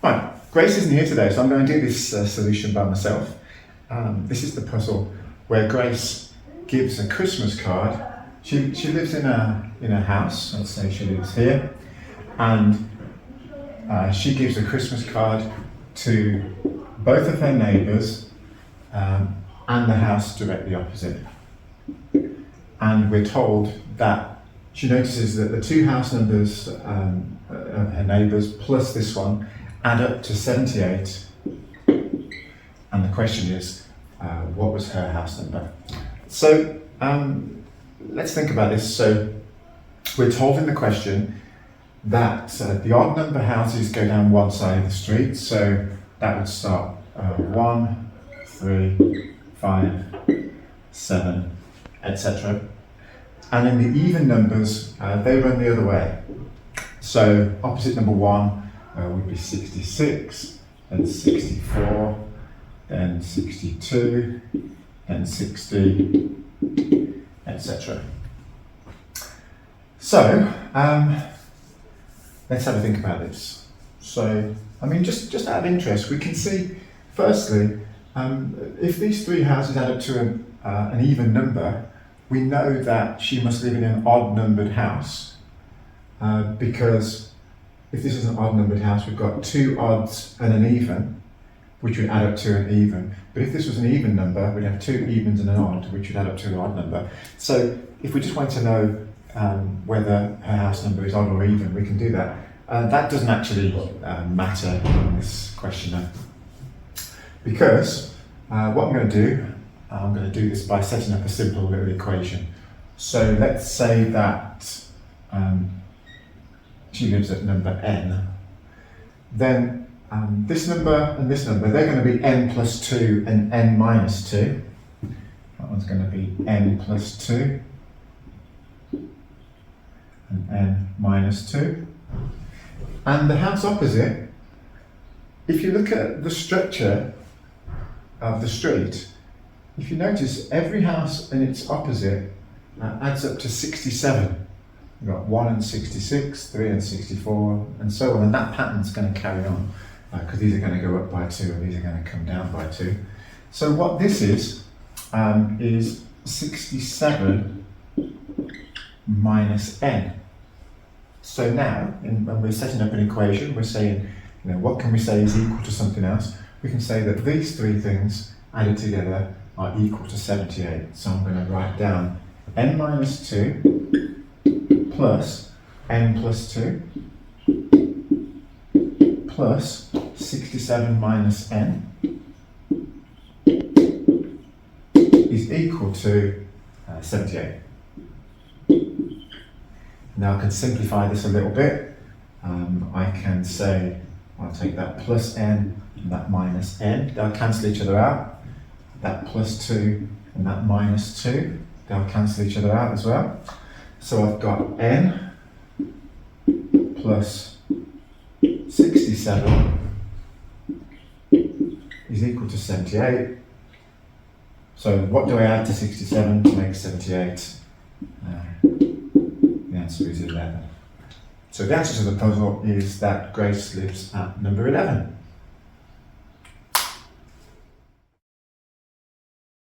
Right, Grace isn't here today, so I'm going to do this solution by myself. This is the puzzle where Grace gives a Christmas card. She lives in a house. Let's say she lives here, and she gives a Christmas card to both of her neighbours and the house directly opposite. And we're told that she notices that the two house numbers of her neighbours plus this one add up to 78. And the question is, what was her house number? So let's think about this. So we're told in the question that the odd number houses go down one side of the street. So that would start 1, 3, 5, 7, etc. And in the even numbers, they run the other way. So opposite number 1 would be 66, then 64, then 62, then 60, etc. So let's have a think about this. So, I mean, just out of interest, we can see, firstly, if these three houses add up to an even number, we know that she must live in an odd numbered house, because if this is an odd numbered house, we've got two odds and an even, which would add up to an even. But if this was an even number, we'd have two evens and an odd, which would add up to an odd number. So if we just want to know whether her house number is odd or even, we can do that. That doesn't actually matter in this question, because what I'm going to do this by setting up a simple little equation. So let's say that she lives at number n. Then this number and this number, they're going to be n plus 2 and n minus 2. That one's going to be n plus 2 and n minus 2. And the house opposite, if you look at the structure of the street, if you notice, every house and its opposite adds up to 67. You've got 1 and 66, 3 and 64, and so on. And that pattern's going to carry on, because these are going to go up by 2 and these are going to come down by 2. So what this is 67 minus n. So now, when we're setting up an equation, we're saying, what can we say is equal to something else? We can say that these three things added together are equal to 78. So I'm going to write down n minus 2 plus n plus 2 plus 67 minus n is equal to 78. Now I can simplify this a little bit. I can say, I'll take that plus n and that minus n, they'll cancel each other out. That plus 2 and that minus 2, they'll cancel each other out as well. So I've got n plus 67 is equal to 78. So what do I add to 67 to make 78? The answer is 11. So the answer to the puzzle is that Grace lives at number 11.